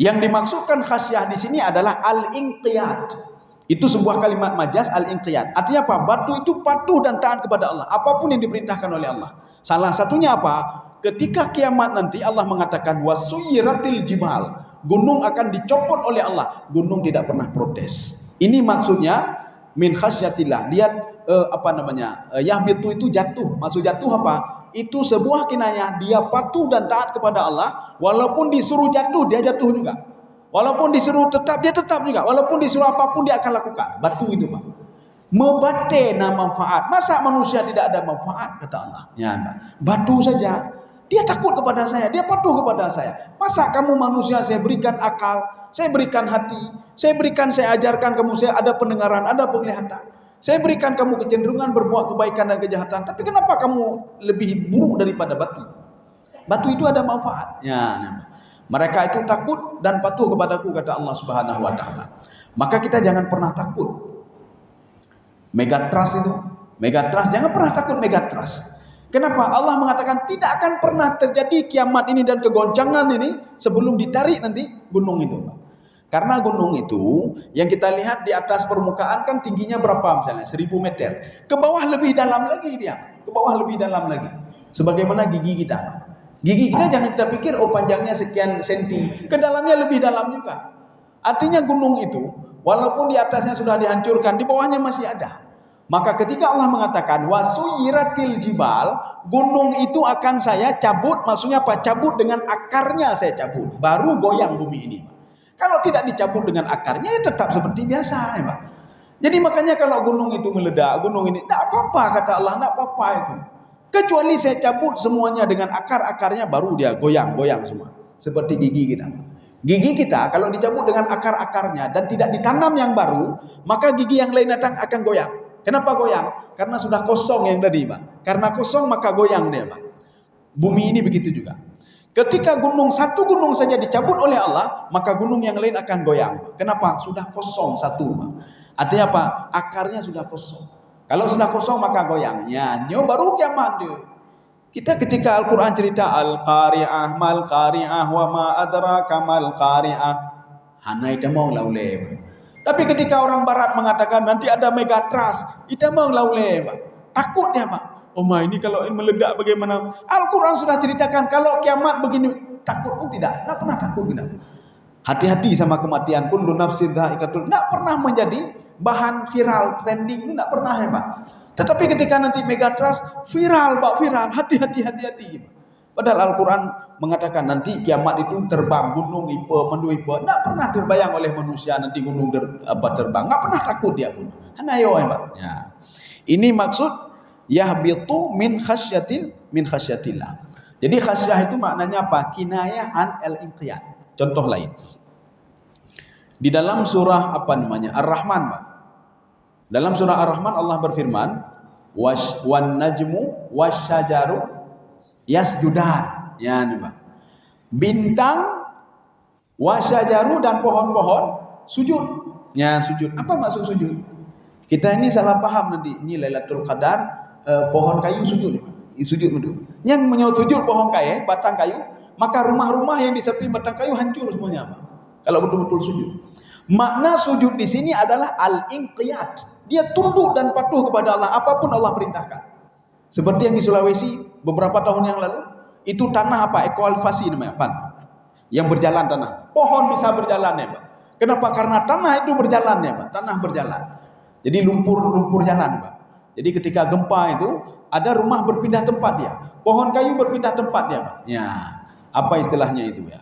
Yang dimaksudkan khasyah di sini adalah al-inqiyad. Itu sebuah kalimat majaz, al-inqiyad. Artinya apa? Batu itu patuh dan taat kepada Allah, apapun yang diperintahkan oleh Allah. Salah satunya apa? Ketika kiamat nanti Allah mengatakan wasuyiratil jibal. Gunung akan dicopot oleh Allah. Gunung tidak pernah protes. Ini maksudnya min khasyatillah. Dia yahbitu itu jatuh. Maksud jatuh apa? Itu sebuah kinayah, dia patuh dan taat kepada Allah. Walaupun disuruh jatuh, dia jatuh juga. Walaupun disuruh tetap, dia tetap juga. Walaupun disuruh apapun, dia akan lakukan. Batu itu, Pak. Mebatena manfaat. Masa manusia tidak ada manfaat, kata Allah. Ya, batu saja. Dia takut kepada saya, dia patuh kepada saya. Masa kamu manusia saya berikan akal, saya berikan hati, saya ajarkan kamu, saya ada pendengaran, ada penglihatan. Saya berikan kamu kecenderungan berbuat kebaikan dan kejahatan. Tapi kenapa kamu lebih buruk daripada batu? Batu itu ada manfaatnya. Mereka itu takut dan patuh kepadaku, kata Allah Subhanahu wa taala. Maka kita jangan pernah takut. Megatrust itu, megatrust, jangan pernah takut megatrust. Kenapa? Allah mengatakan tidak akan pernah terjadi kiamat ini dan kegoncangan ini sebelum ditarik nanti gunung itu. Karena gunung itu yang kita lihat di atas permukaan kan tingginya berapa misalnya? 1000 meter. Ke bawah lebih dalam lagi dia. Ke bawah lebih dalam lagi. Sebagaimana gigi kita. Gigi kita jangan kita pikir oh panjangnya sekian senti. Ke dalamnya lebih dalam juga. Artinya gunung itu walaupun di atasnya sudah dihancurkan, di bawahnya masih ada. Maka ketika Allah mengatakan wasuyiratil jibal, gunung itu akan saya cabut, maksudnya apa? Cabut dengan akarnya saya cabut, baru goyang bumi ini. Kalau tidak dicabut dengan akarnya ya tetap seperti biasa, ya, Pak. Jadi makanya kalau gunung itu meledak, gunung ini tidak apa-apa, kata Allah, tidak apa-apa itu. Kecuali saya cabut semuanya dengan akar-akarnya, baru dia goyang-goyang semua. Seperti gigi kita. Gigi kita kalau dicabut dengan akar-akarnya dan tidak ditanam yang baru, maka gigi yang lain datang akan goyang. Kenapa goyang? Karena sudah kosong yang tadi, Pak. Karena kosong maka goyang dia, Pak. Bumi ini begitu juga. Ketika satu gunung saja dicabut oleh Allah, maka gunung yang lain akan goyang. Kenapa? Sudah kosong satu, Pak. Artinya apa? Akarnya sudah kosong. Kalau sudah kosong maka goyangnya. Baru kiamat dia. Kita ketika Al-Quran cerita Al-Qari'ah, Mal-Qari'ah, Wa ma adraka Mal-Qari'ah. Hanai demong laule. Tapi ketika orang barat mengatakan nanti ada megatrust, kita mau laule, Pak. Takut ya, Pak. Oh ma, ini kalau ini meledak bagaimana? Al-Quran sudah ceritakan kalau kiamat begini, takut pun tidak pernah takut. Hati-hati sama kematian. Kullu nafsin dha'iqatul. Tidak pernah menjadi bahan viral, trending, tidak pernah ya, Pak. Tetapi ketika nanti megatrust viral, Pak, viral, hati-hati. Padahal Al-Quran mengatakan nanti kiamat itu terbang, gunung menduipa. Tidak pernah terbayang oleh manusia nanti gunung terbang. Tidak pernah takut dia pun. Hanayo, Pak. Ya. Ini maksud yahbitu min khasyatillah. Jadi khasyah itu maknanya apa? Kinayah an al-inqiyad. Contoh lain. Di dalam surah Ar-Rahman, Pak. Dalam surah Ar-Rahman Allah berfirman, wan najmu wasyajaru yasjudan. Ya, Pak. Bintang, wasyajaru dan pohon-pohon sujud. Ya, sujud. Apa maksud sujud? Kita ini salah paham nanti. Ini Lailatul Qadar, pohon kayu sujud. Sujud itu. Yang menyujud pohon kayu, batang kayu, maka rumah-rumah yang di samping batang kayu hancur semuanya, Pak. Kalau betul-betul sujud. Makna sujud di sini adalah al-inqiyad. Dia tunduk dan patuh kepada Allah apapun Allah perintahkan. Seperti yang di Sulawesi beberapa tahun yang lalu, itu tanah apa? Ekoalivasi namanya, Pak. Yang berjalan tanah. Pohon bisa berjalan ya, Pak. Kenapa? Karena tanah itu berjalan ya, Pak. Tanah berjalan. Jadi lumpur jalan, Pak. Jadi ketika gempa itu ada rumah berpindah tempat dia. Pohon kayu berpindah tempat dia, Pak. Ya, apa istilahnya itu ya?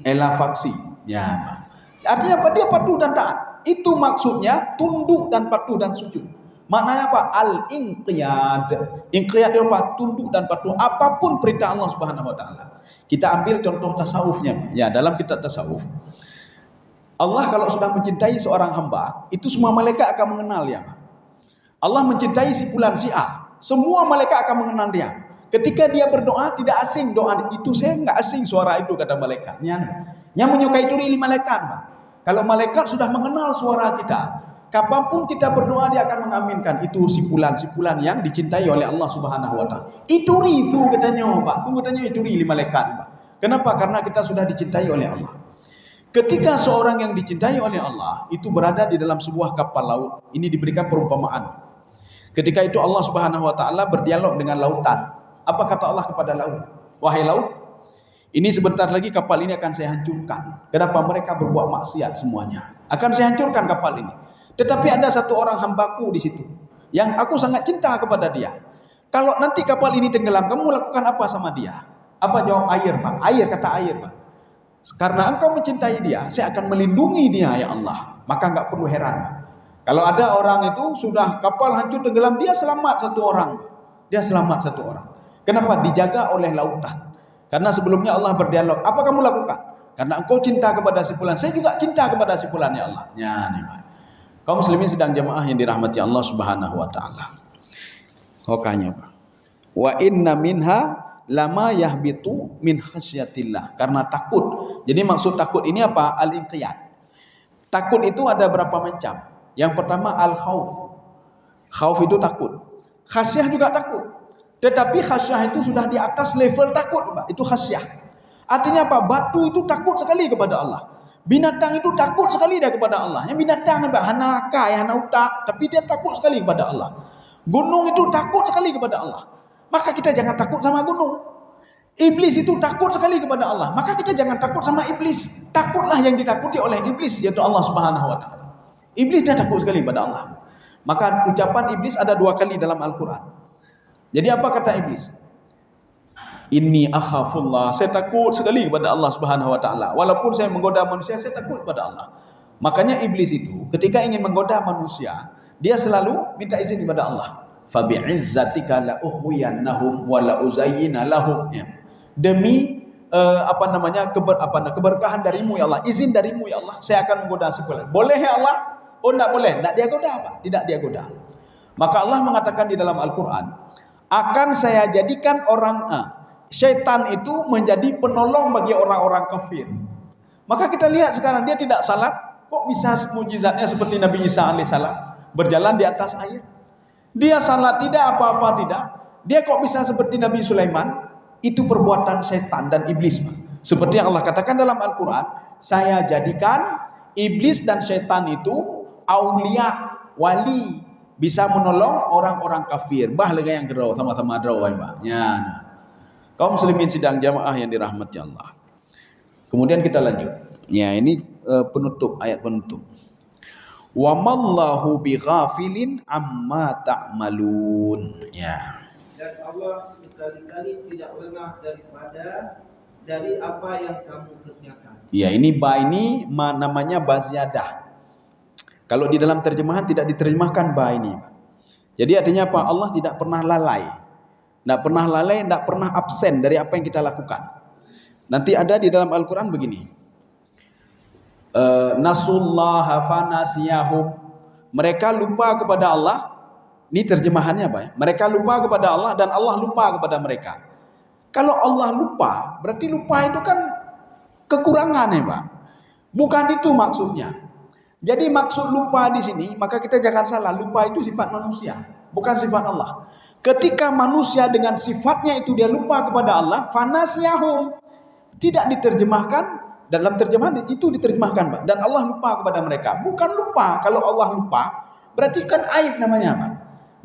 Elafaksi. Ya, Pak. Artinya apa? Dia patuh dan taat. Itu maksudnya tunduk dan patuh dan sujud. Maknanya apa? Al-inqiyad. Inqiyad itu apa? Tunduk dan patuh apapun perintah Allah Subhanahu wa taala. Kita ambil contoh tasawufnya. Ya, dalam kitab tasawuf. Allah kalau sudah mencintai seorang hamba, itu semua malaikat akan mengenal dia. Allah mencintai si fulan si A, semua malaikat akan mengenal dia. Ketika dia berdoa tidak asing doa itu, saya enggak asing suara itu kata malaikat. Yang menyukai diri malaikat, Pak. Kalau malaikat sudah mengenal suara kita, kapanpun kita berdoa dia akan mengaminkan. Itu si fulan yang dicintai oleh Allah Subhanahu wa taala. Itu katanya, Pak. Itu katanya itu malaikat, Pak. Kenapa? Karena kita sudah dicintai oleh Allah. Ketika seorang yang dicintai oleh Allah itu berada di dalam sebuah kapal laut, ini diberikan perumpamaan. Ketika itu Allah Subhanahu wa taala berdialog dengan lautan. Apa kata Allah kepada laut? Wahai laut, ini sebentar lagi kapal ini akan saya hancurkan. Kenapa? Mereka berbuat maksiat semuanya. Akan saya hancurkan kapal ini. Tetapi ada satu orang hambaku di situ yang aku sangat cinta kepada dia. Kalau nanti kapal ini tenggelam, kamu lakukan apa sama dia? Apa jawab air, Pak? Air, kata air, Pak. Karena engkau mencintai dia, saya akan melindungi dia ya Allah. Maka enggak perlu heran. Kalau ada orang itu sudah kapal hancur tenggelam, dia selamat satu orang. Dia selamat satu orang. Kenapa? Dijaga oleh lautan. Karena sebelumnya Allah berdialog, apa kamu lakukan? Karena engkau cinta kepada si fulan, saya juga cinta kepada si fulan ya Allah. Ya, nih, Pak. Kaum muslimin sedang jemaah yang dirahmati Allah Subhanahu wa taala. Hokanya, Pak. Wa inna minha lama yahbitu min khasyatillah. Karena takut. Jadi maksud takut ini apa? Al-inqiyad. Takut itu ada berapa macam? Yang pertama al-khauf. Khauf itu takut. Khasyah juga takut. Tetapi khasyah itu sudah di atas level takut, Pak. Itu khasyah. Artinya apa? Batu itu takut sekali kepada Allah. Binatang itu takut sekali dia kepada Allah. Yang binatang apa? Hana akai, hana utak, tapi dia takut sekali kepada Allah. Gunung itu takut sekali kepada Allah. Maka kita jangan takut sama gunung. Iblis itu takut sekali kepada Allah. Maka kita jangan takut sama iblis. Takutlah yang ditakuti oleh iblis, yaitu Allah Subhanahu wa taala. Iblis dia takut sekali kepada Allah. Maka ucapan iblis ada 2 kali dalam Al-Quran. Jadi apa kata iblis? Inni akhafullah. Saya takut sekali kepada Allah Subhanahu wa taala. Walaupun saya menggoda manusia, saya takut kepada Allah. Makanya iblis itu ketika ingin menggoda manusia, dia selalu minta izin kepada Allah. Fa bi'izzatika la ughwiyannahum wa la uzayyina lahum. Demi keberkahan darimu ya Allah, izin darimu ya Allah, saya akan menggoda si fulan. Boleh ya Allah? Oh, enggak boleh. Enggak dia goda, Pak. Tidak dia goda. Maka Allah mengatakan di dalam Al-Qur'an, akan saya jadikan syaitan itu menjadi penolong bagi orang-orang kafir. Maka kita lihat sekarang dia tidak salat, kok bisa mujizatnya seperti Nabi Isa alaihissalam berjalan di atas air. Dia salat tidak apa-apa tidak. Dia kok bisa seperti Nabi Sulaiman? Itu perbuatan syaitan dan iblis. Seperti yang Allah katakan dalam Al-Quran, saya jadikan iblis dan syaitan itu aulia, wali, bisa menolong orang-orang kafir. Bah lega yang gerau sama-sama gerau Pak. Ya. Nah. Kaum muslimin sidang jamaah yang dirahmati Allah. Kemudian kita lanjut. Ya, ini penutup, ayat penutup. Wa mallahu bighafilin amma ta'malun. Ya. Dan Allah sekali-kali tidak lengah dari apa yang kamu kerjakan. Ya, ini ba ini namanya ba ziyadah. Kalau di dalam terjemahan tidak diterjemahkan ba ini. Jadi artinya apa? Allah tidak pernah lalai. Tidak pernah lalai, tidak pernah absen dari apa yang kita lakukan. Nanti ada di dalam Al-Quran begini. Nasullaha fanasiyahum. Mereka lupa kepada Allah. Ini terjemahannya apa ya? Mereka lupa kepada Allah dan Allah lupa kepada mereka. Kalau Allah lupa, berarti lupa itu kan kekurangan ya Pak. Bukan itu maksudnya. Jadi maksud lupa di sini, maka kita jangan salah. Lupa itu sifat manusia, bukan sifat Allah. Ketika manusia dengan sifatnya itu dia lupa kepada Allah, fanasiyahum. Tidak diterjemahkan Dalam terjemahan itu diterjemahkan, Pak. Dan Allah lupa kepada mereka. Bukan lupa. Kalau Allah lupa, berarti kan aib namanya, Pak.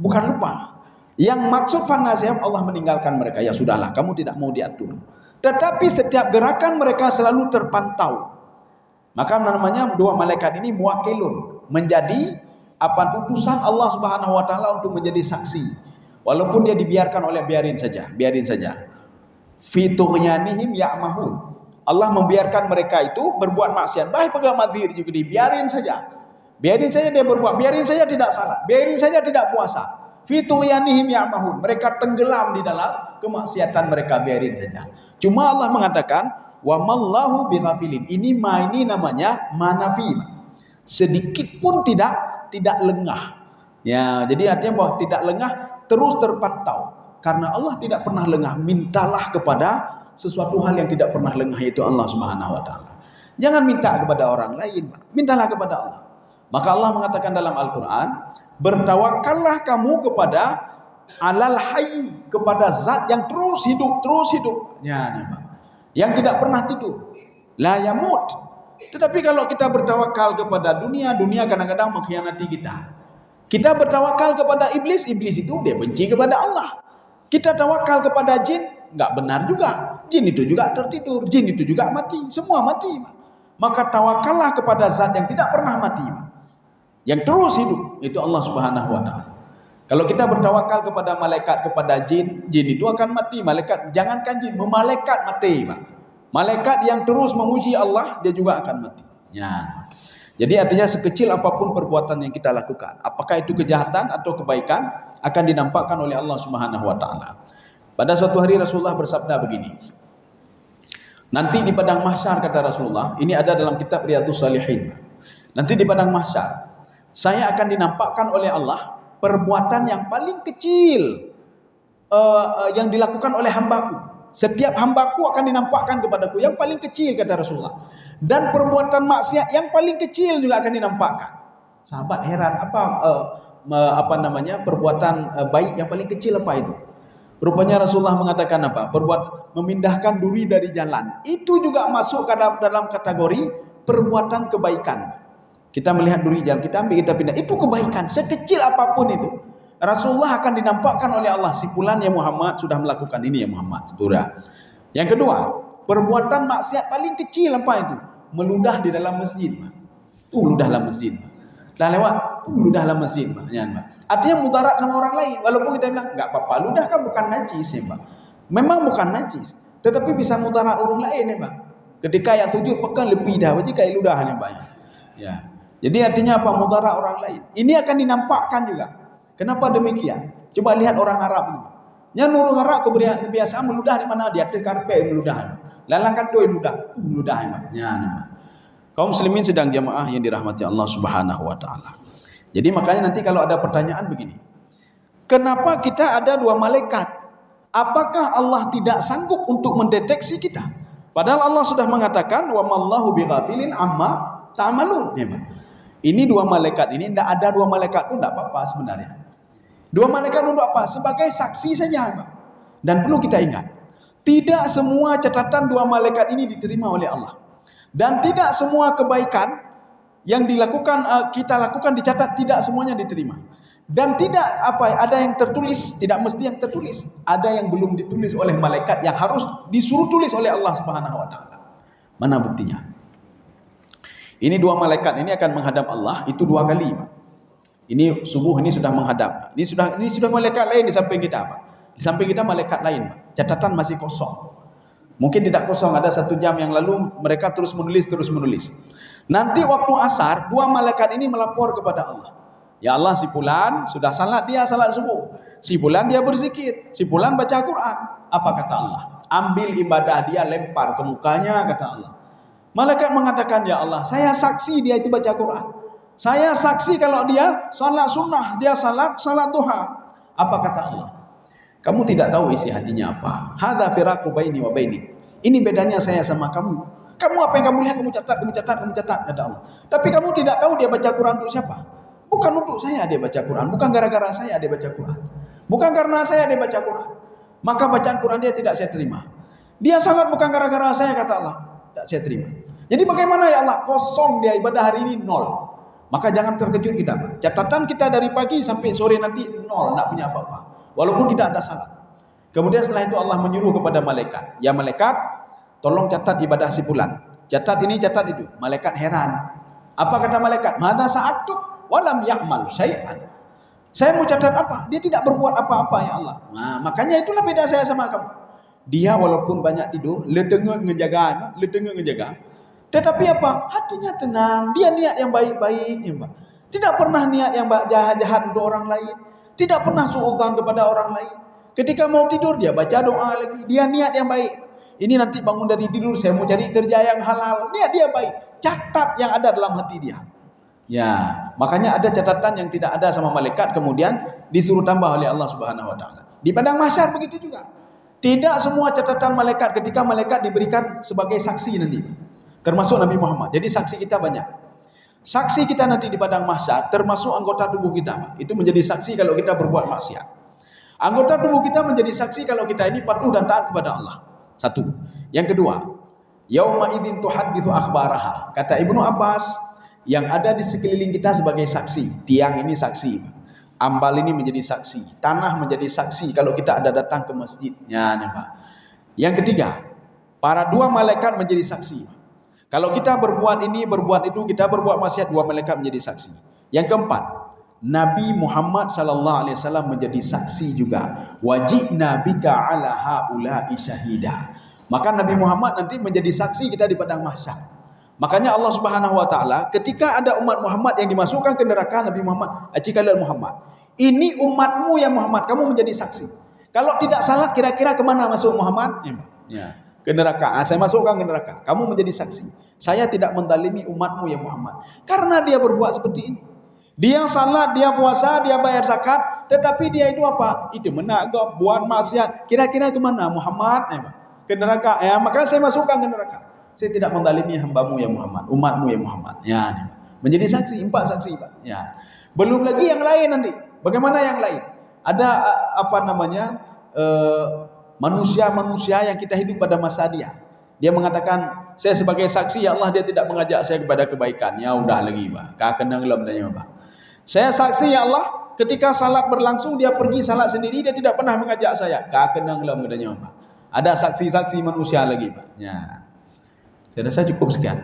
Bukan lupa. Yang maksud fanasiham, Allah meninggalkan mereka. Ya sudahlah, kamu tidak mau diatur. Tetapi setiap gerakan mereka selalu terpantau. Maka namanya dua malaikat ini muwakilun, menjadi utusan Allah Subhanahu wa taala untuk menjadi saksi. Walaupun dia dibiarkan oleh biarin saja. Fi tughyanihim ya'mahun. Allah membiarkan mereka itu berbuat maksiat. Baik pegang mazhir juga dibiarin saja. Biarin saja dia berbuat, biarin saja tidak salah, biarin saja tidak puasa. Fi tughyanihim ya'mahun. Mereka tenggelam di dalam kemaksiatan mereka, biarin saja. Cuma Allah mengatakan, wa mallahu bighafilin. Ini namanya manafi. Sedikit pun tidak lengah. Ya, jadi artinya bahwa tidak lengah, terus terpantau. Karena Allah tidak pernah lengah. Mintalah kepada sesuatu hal yang tidak pernah lengah, yaitu Allah Subhanahu wa taala. Jangan minta kepada orang lain, mintalah kepada Allah. Maka Allah mengatakan dalam Al-Qur'an, bertawakallah kamu kepada alal hayy, kepada zat yang terus hidup. Ya, nih, Pak. Yang tidak pernah tidur. La yamut. Tetapi kalau kita bertawakal kepada dunia kadang-kadang mengkhianati kita. Kita bertawakal kepada iblis itu dia benci kepada Allah. Kita tawakal kepada jin, enggak benar juga. Jin itu juga tertidur, jin itu juga mati, semua mati. Maka tawakallah kepada zat yang tidak pernah mati, yang terus hidup, itu Allah Subhanahu wa taala. Kalau kita bertawakal kepada malaikat, kepada jin itu akan mati. Malaikat, jangankan jin, malaikat mati, Pak. Malaikat yang terus memuji Allah, dia juga akan mati. Ya. Jadi artinya sekecil apapun perbuatan yang kita lakukan, apakah itu kejahatan atau kebaikan, akan dinampakkan oleh Allah Subhanahu wa taala. Pada suatu hari Rasulullah bersabda begini. Nanti di padang mahsyar, kata Rasulullah, ini ada dalam kitab Riyadhus Shalihin. Nanti di padang mahsyar, saya akan dinampakkan oleh Allah perbuatan yang paling kecil yang dilakukan oleh hambaku. Setiap hambaku akan dinampakkan kepadaku yang paling kecil, kata Rasulullah. Dan perbuatan maksiat yang paling kecil juga akan dinampakkan. Sahabat heran, perbuatan baik yang paling kecil apa itu? Rupanya Rasulullah mengatakan apa? Memindahkan duri dari jalan. Itu juga masuk dalam kategori perbuatan kebaikan. Kita melihat duri jalan, kita ambil, kita pindah. Itu kebaikan, sekecil apapun itu. Rasulullah akan dinampakkan oleh Allah, si fulan ya Muhammad sudah melakukan ini ya Muhammad. Sudah. Yang kedua, perbuatan maksiat paling kecil apa itu? Meludah di dalam masjid. Ludah dalam masjid. Dah lewat, ludah dalam masjid. Artinya mudarat sama orang lain. Walaupun kita bilang, enggak apa-apa, ludah kan bukan najis ya Pak. Memang bukan najis, tetapi bisa mudarat orang lain ya Pak. Ketika yang sujud pekan lebih dah, berarti kayak ludah nih Pak. Ya. Jadi artinya apa? Mudarat orang lain. Ini akan dinampakkan juga. Kenapa demikian? Coba lihat orang Arab ini. Yang nurung Arab kebiasaan meludah di mana dia? Di karpet meludah. Lalangkan tu meludah. Ya, kaum muslimin sedang jamaah yang dirahmati Allah Subhanahu wa taala. Jadi makanya nanti kalau ada pertanyaan begini. Kenapa kita ada dua malaikat? Apakah Allah tidak sanggup untuk mendeteksi kita? Padahal Allah sudah mengatakan wa mallahu bighafilin amma ta'malun. Ini dua malaikat ini, tidak ada dua malaikat pun tidak apa-apa sebenarnya. Dua malaikat untuk apa? Sebagai saksi saja. Dan perlu kita ingat, tidak semua catatan dua malaikat ini diterima oleh Allah. Dan tidak semua kebaikan yang kita lakukan dicatat, tidak semuanya diterima. Dan tidak ada yang tertulis, tidak mesti yang tertulis. Ada yang belum ditulis oleh malaikat yang harus disuruh tulis oleh Allah Subhanahu wa taala. Mana buktinya? Ini dua malaikat ini akan menghadap Allah itu 2 kali. Ini subuh ini sudah menghadap. Ini sudah malaikat lain di samping kita, Pak. Di samping kita malaikat lain, Pak. Catatan masih kosong. Mungkin tidak kosong, ada 1 jam yang lalu mereka terus menulis. Nanti waktu asar, 2 malaikat ini melapor kepada Allah. Ya Allah, si fulan sudah salat subuh. Si fulan dia berzikir, si fulan baca Quran. Apa kata Allah? Ambil ibadah dia, lempar ke mukanya, kata Allah. Malaikat mengatakan, ya Allah, saya saksi dia itu baca Quran. Saya saksi kalau dia salat sunnah, dia salat duha. Apa kata Allah? Kamu tidak tahu isi hatinya apa. Hadza firaqu baini wa bainik. Ini bedanya saya sama kamu. Kamu apa yang kamu lihat, kamu catat, kata Allah. Tapi kamu tidak tahu dia baca Quran untuk siapa. Bukan untuk saya dia baca Quran, bukan gara-gara saya dia baca Quran. Bukan karena saya dia baca Quran. Maka bacaan Quran dia tidak saya terima. Dia salat bukan gara-gara saya, kata Allah. Tidak saya terima. Jadi bagaimana ya Allah? Kosong dia ibadah hari ini, nol. Maka jangan terkejut kita. Catatan kita dari pagi sampai sore nanti nol, tak punya apa-apa. Walaupun kita ada salat. Kemudian setelah itu Allah menyuruh kepada malaikat. Ya malaikat, tolong catat ibadah si fulan. Catat ini, catat itu. Malaikat heran. Apa kata malaikat? Madza sa'aktub walam ya'mal syai'an. Saya mau catat apa? Dia tidak berbuat apa-apa ya Allah. Nah, makanya itulah beda saya sama kamu. Dia walaupun banyak tidur, ledengan ngejaga, tetapi apa? Hatinya tenang. Dia niat yang baik-baik, ya, Pak. Tidak pernah niat yang jahat-jahat untuk orang lain. Tidak pernah suudzon kepada orang lain. Ketika mau tidur dia baca doa lagi. Dia niat yang baik. Ini nanti bangun dari tidur saya mau cari kerja yang halal. Niat dia baik. Catat yang ada dalam hati dia. Ya, makanya ada catatan yang tidak ada sama malaikat kemudian disuruh tambah oleh Allah Subhanahu wa taala. Di padang mahsyar begitu juga. Tidak semua catatan malaikat ketika malaikat diberikan sebagai saksi nanti. Termasuk Nabi Muhammad. Jadi saksi kita banyak. Saksi kita nanti di padang mahsyar termasuk anggota tubuh kita. Itu menjadi saksi kalau kita berbuat maksiat. Anggota tubuh kita menjadi saksi kalau kita ini patuh dan taat kepada Allah. Satu. Yang kedua, yauma idzin tuhadditsu akhbaraha. Kata Ibnu Abbas, yang ada di sekeliling kita sebagai saksi. Tiang ini saksi. Ambal ini menjadi saksi. Tanah menjadi saksi kalau kita ada datang ke masjidnya. Yang ketiga, para dua malaikat menjadi saksi. Kalau kita berbuat ini, berbuat itu, kita berbuat maksiat, dua malaikat menjadi saksi. Yang keempat, Nabi Muhammad sallallahu alaihi wasallam menjadi saksi juga. Wajibna bika ala haula'i syahida. Maka Nabi Muhammad nanti menjadi saksi kita di padang mahsyar. Makanya Allah Subhanahu wa taala ketika ada umat Muhammad yang dimasukkan ke neraka, Nabi Muhammad, acikalah Muhammad. Ini umatmu ya Muhammad, kamu menjadi saksi. Kalau tidak salat kira-kira kemana masuk Muhammad? Ya. Ke neraka. Saya masukkan ke neraka. Kamu menjadi saksi. Saya tidak mendalimi umatmu ya Muhammad. Karena dia berbuat seperti ini. Dia salat, dia puasa, dia bayar zakat. Tetapi dia itu apa? Itu menagap, buat maksiat. Kira-kira kemana Muhammad? Ke neraka. Ya, maka saya masukkan ke neraka. Saya tidak mendalimi hambamu ya Muhammad. Umatmu ya Muhammad. Ya, menjadi saksi. 4 saksi. Pak. Ya. Belum lagi yang lain nanti. Bagaimana yang lain? Ada manusia-manusia yang kita hidup pada masa dia. Dia mengatakan, saya sebagai saksi ya Allah dia tidak mengajak saya kepada kebaikan. Ya udah lagi Pak. Kau kena ngelam tanya Pak. Saya saksi ya Allah ketika salat berlangsung dia pergi salat sendiri, dia tidak pernah mengajak saya. Kau kena ngelam tanya Pak. Ada saksi-saksi manusia lagi Pak. Ya. Saya rasa cukup sekian.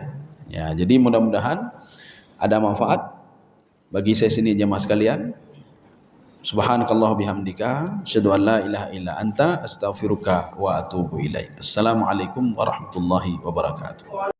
Ya, jadi mudah-mudahan ada manfaat bagi saya sini jemaah sekalian. Subhanakallah bihamdika asyhadu an la ilaha illa anta astaghfiruka wa atubu ilaik. Assalamualaikum warahmatullahi wabarakatuh.